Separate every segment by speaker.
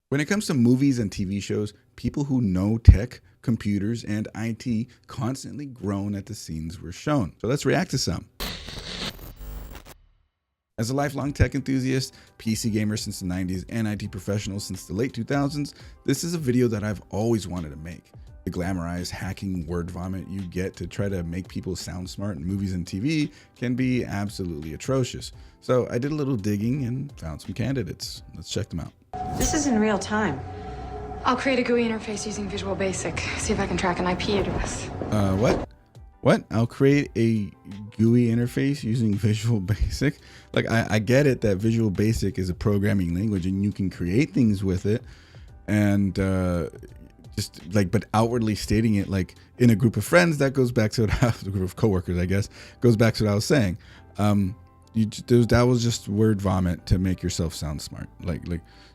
Speaker 1: When it comes to movies and TV shows, people who know tech, computers, and IT constantly groan at the scenes we're shown. So let's react to some. As a lifelong tech enthusiast, PC gamer since the 90s, and IT professional since the late 2000s, this is a video that I've always wanted to make. The glamorized hacking word vomit you get to try to make people sound smart in movies and TV can be absolutely atrocious. So I did a little digging and found some candidates. Let's check them out.
Speaker 2: This is in real time.
Speaker 3: I'll create a GUI interface using Visual Basic. See if I can track an IP address.
Speaker 1: What? I'll create a GUI interface using Visual Basic? Like, I get it that Visual Basic is a programming language and you can create things with it, and but outwardly stating it like in a group of friends, that goes back to what a group of coworkers, I guess, goes back to what I was saying. That was just word vomit to make yourself sound smart. Like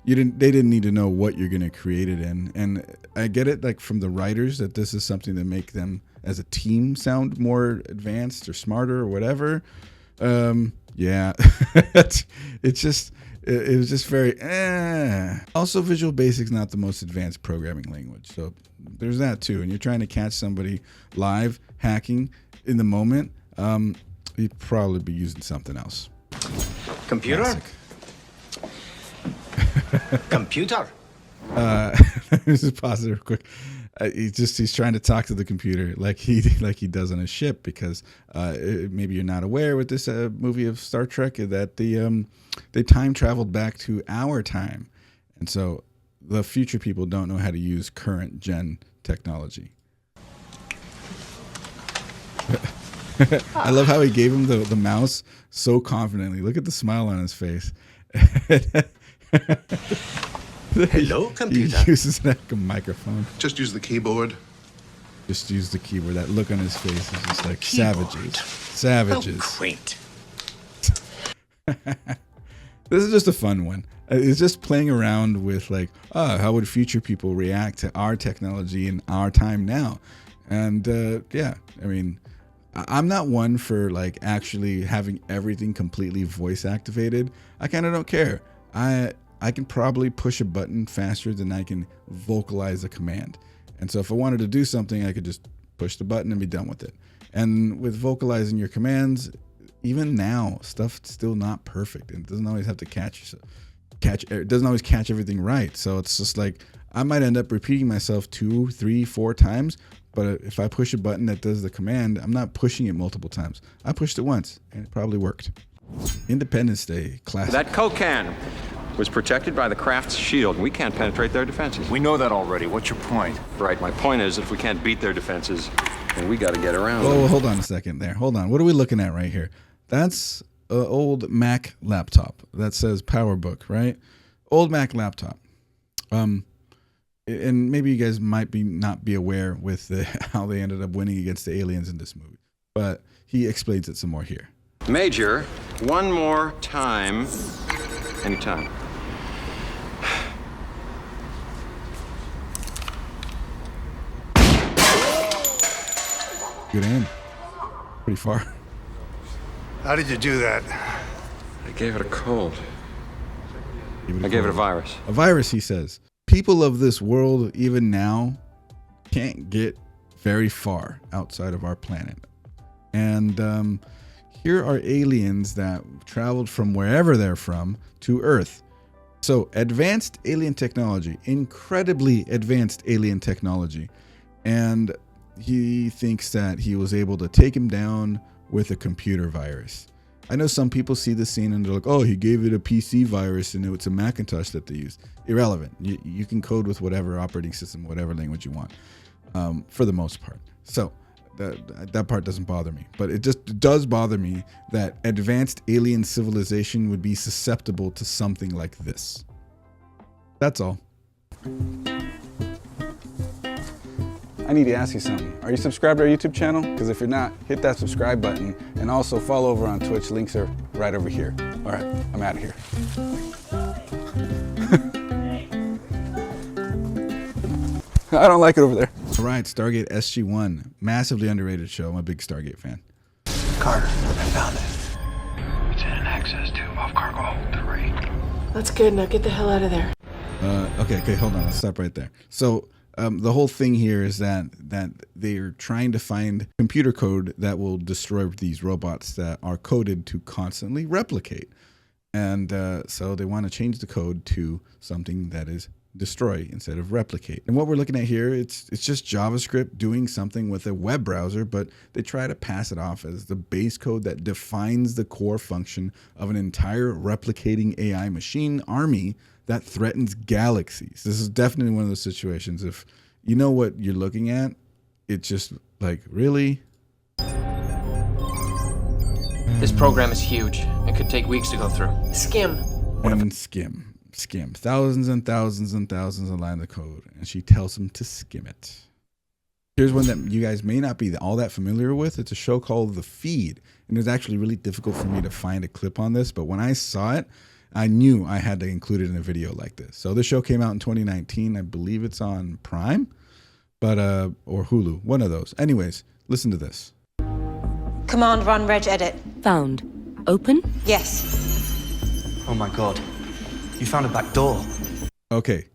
Speaker 1: they didn't need to know what you're going to create it in. And I get it, like, from the writers, that this is something to make them as a team sound more advanced or smarter or whatever. Yeah, it was just very Also, Visual Basic's not the most advanced programming language, so there's that too. And you're trying to catch somebody live hacking in the moment, you'd probably be using something else.
Speaker 4: Computer? Computer?
Speaker 1: Let's just pause it real quick. He's trying to talk to the computer like he does on a ship, because maybe you're not aware with this movie of Star Trek that they time traveled back to our time, and so the future people don't know how to use current gen technology. I love how he gave him the mouse so confidently. Look at the smile on his face.
Speaker 4: Hello, computer.
Speaker 1: He uses it like a microphone.
Speaker 5: Just use the keyboard.
Speaker 1: Just use the keyboard. That look on his face is just like
Speaker 4: Keyboard.
Speaker 1: savages.
Speaker 4: How quaint.
Speaker 1: This is just a fun one. It's just playing around with, like, how would future people react to our technology in our time now? And yeah, I mean, I'm not one for like actually having everything completely voice activated. I kind of don't care. I can probably push a button faster than I can vocalize a command. And so if I wanted to do something, I could just push the button and be done with it. And with vocalizing your commands, even now, stuff's still not perfect. And it doesn't always have to it doesn't always catch everything right. So it's just like, I might end up repeating myself 2, 3, 4 times. But if I push a button that does the command, I'm not pushing it multiple times. I pushed it once, and it probably worked. Independence Day, classic.
Speaker 6: That Coke can was protected by the Kraft's shield, and we can't penetrate their defenses.
Speaker 7: We know that already. What's your point?
Speaker 6: Right, my point is, if we can't beat their defenses, then we got to get around them.
Speaker 1: Oh, hold on a second there. Hold on. What are we looking at right here? That's an old Mac laptop that says PowerBook, right? Old Mac laptop. And maybe you guys might not be aware with how they ended up winning against the aliens in this movie, but he explains it some more here.
Speaker 6: Major, one more time. Anytime.
Speaker 1: Good aim. Pretty far.
Speaker 7: How did you do that?
Speaker 6: I gave it a cold. I gave it a virus.
Speaker 1: A virus, he says. People of this world, even now, can't get very far outside of our planet. And here are aliens that traveled from wherever they're from to Earth. So advanced alien technology, incredibly advanced alien technology. And he thinks that he was able to take him down with a computer virus. I know some people see the scene and they're like, oh, he gave it a PC virus and it's a Macintosh that they used. Irrelevant. You can code with whatever operating system, whatever language you want, for the most part. So that part doesn't bother me. But it just does bother me that advanced alien civilization would be susceptible to something like this. That's all. I need to ask you something. Are you subscribed to our YouTube channel? Because if you're not, hit that subscribe button and also follow over on Twitch. Links are right over here. All right, I'm out of here. I don't like it over there. All right, Stargate SG-1. Massively underrated show. I'm a big Stargate fan.
Speaker 4: Carter, I found it. It's in access to off cargo hold 3.
Speaker 3: That's good. Now get the hell out of there.
Speaker 1: Okay, hold on. Let's stop right there. So the whole thing here is that they're trying to find computer code that will destroy these robots that are coded to constantly replicate. And so they want to change the code to something that is destroy instead of replicate. And what we're looking at here, it's just JavaScript doing something with a web browser, but they try to pass it off as the base code that defines the core function of an entire replicating AI machine army that threatens galaxies. This is definitely one of those situations. If you know what you're looking at, it's just like, really?
Speaker 5: This program is huge. It could take weeks to go through. Skim.
Speaker 1: Skim. Thousands and thousands and thousands of lines of code. And she tells them to skim it. Here's one that you guys may not be all that familiar with. It's a show called The Feed. And it was actually really difficult for me to find a clip on this. But when I saw it, I knew I had to include it in a video like this. So this show came out in 2019. I believe it's on Prime, but or Hulu, one of those. Anyways, listen to this.
Speaker 2: Command run regedit.
Speaker 8: Found. Open?
Speaker 2: Yes.
Speaker 4: Oh my god. You found a back door.
Speaker 1: Okay.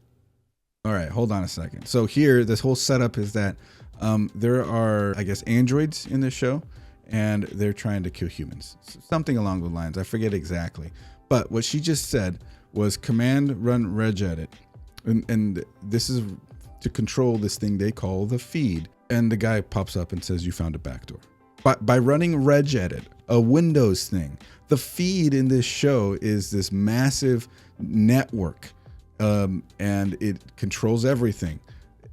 Speaker 1: All right, hold on a second. So here, this whole setup is that there are, I guess, androids in this show, and they're trying to kill humans. Something along those lines. I forget exactly. But what she just said was command run regedit. And this is to control this thing they call the feed. And the guy pops up and says, you found a backdoor. By running regedit, a Windows thing, the feed in this show is this massive network, and it controls everything.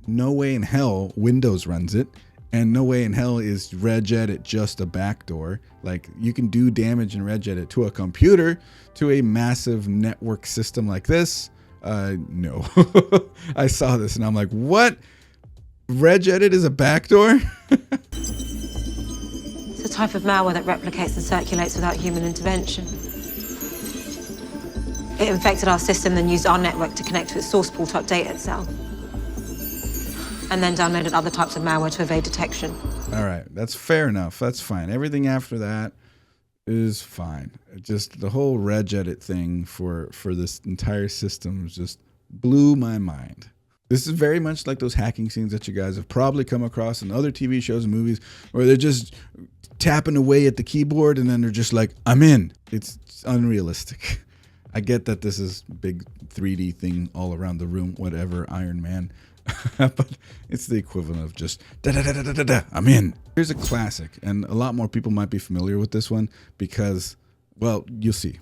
Speaker 1: No way in hell Windows runs it. And no way in hell is regedit just a backdoor. Like, you can do damage in regedit to a computer, to a massive network system like this. No. I saw this and I'm like, what? Regedit is a backdoor?
Speaker 2: It's a type of malware that replicates and circulates without human intervention. It infected our system, then used our network to connect to its source pool to update itself. And then downloaded other types of malware to evade detection.
Speaker 1: All right, that's fair enough. That's fine. Everything after that is fine. Just the whole regedit thing for this entire system just blew my mind. This is very much like those hacking scenes that you guys have probably come across in other TV shows and movies where they're just tapping away at the keyboard and then they're just like, I'm in. It's unrealistic. I get that this is big 3D thing all around the room, whatever, Iron Man. But it's the equivalent of just da-da-da-da-da-da, I'm in. Here's a classic, and a lot more people might be familiar with this one because, well, you'll see.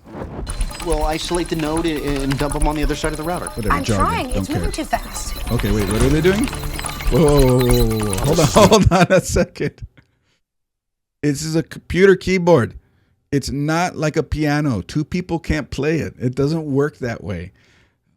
Speaker 9: We'll isolate the node and dump them on the other side of the router.
Speaker 1: Whatever,
Speaker 10: I'm
Speaker 1: jargon,
Speaker 10: trying. It's moving too fast.
Speaker 1: Okay, wait, what are they doing? Whoa. Hold on a second. This is a computer keyboard. It's not like a piano. Two people can't play it. It doesn't work that way.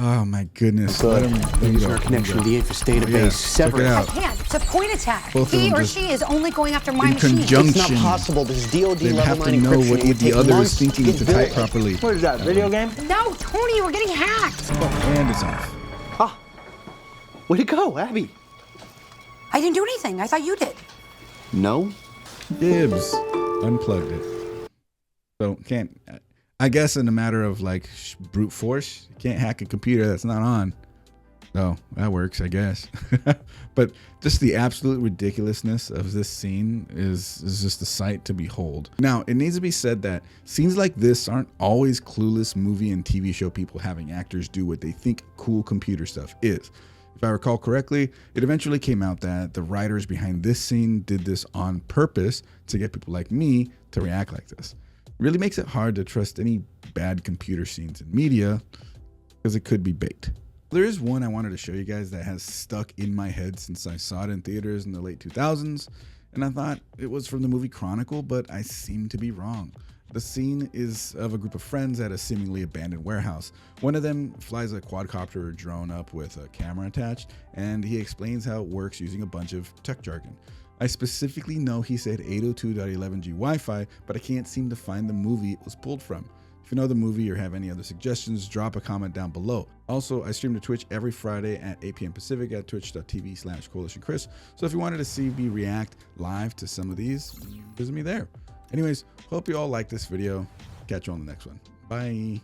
Speaker 1: Oh my goodness.
Speaker 9: Using our connection to the APHIS database.
Speaker 1: Check it out.
Speaker 10: I can't. It's a point attack.
Speaker 1: Both of
Speaker 10: He
Speaker 1: them
Speaker 10: or
Speaker 1: just
Speaker 10: she is only going after my
Speaker 1: in
Speaker 10: machine.
Speaker 1: conjunction.
Speaker 9: It's not possible. There's DoD
Speaker 1: They
Speaker 9: level
Speaker 1: have to
Speaker 9: 9
Speaker 1: know
Speaker 9: encryption.
Speaker 1: what
Speaker 9: It would
Speaker 1: the
Speaker 9: take
Speaker 1: other
Speaker 9: months
Speaker 1: is thinking
Speaker 9: get
Speaker 1: to
Speaker 9: built.
Speaker 1: type properly.
Speaker 4: What is that, video game?
Speaker 10: No, Tony, we're getting hacked.
Speaker 1: And it's off.
Speaker 9: Ah, way to go, Abby.
Speaker 10: I didn't do anything. I thought you did.
Speaker 9: No.
Speaker 1: Dibs. Unplugged it. So can't, I guess in a matter of like brute force, you can't hack a computer that's not on. Oh, that works, I guess. But just the absolute ridiculousness of this scene is just a sight to behold. Now, it needs to be said that scenes like this aren't always clueless movie and TV show people having actors do what they think cool computer stuff is. If I recall correctly, it eventually came out that the writers behind this scene did this on purpose to get people like me to react like this. It really makes it hard to trust any bad computer scenes in media because it could be bait. There is one I wanted to show you guys that has stuck in my head since I saw it in theaters in the late 2000s, and I thought it was from the movie Chronicle, but I seem to be wrong. The scene is of a group of friends at a seemingly abandoned warehouse. One of them flies a quadcopter or drone up with a camera attached, and he explains how it works using a bunch of tech jargon. I specifically know he said 802.11g Wi-Fi, but I can't seem to find the movie it was pulled from. If you know the movie or have any other suggestions, drop a comment down below. Also, I stream to Twitch every Friday at 8 p.m. Pacific at twitch.tv/coalitionchris. So if you wanted to see me react live to some of these, visit me there. Anyways, hope you all like this video. Catch you on the next one. Bye.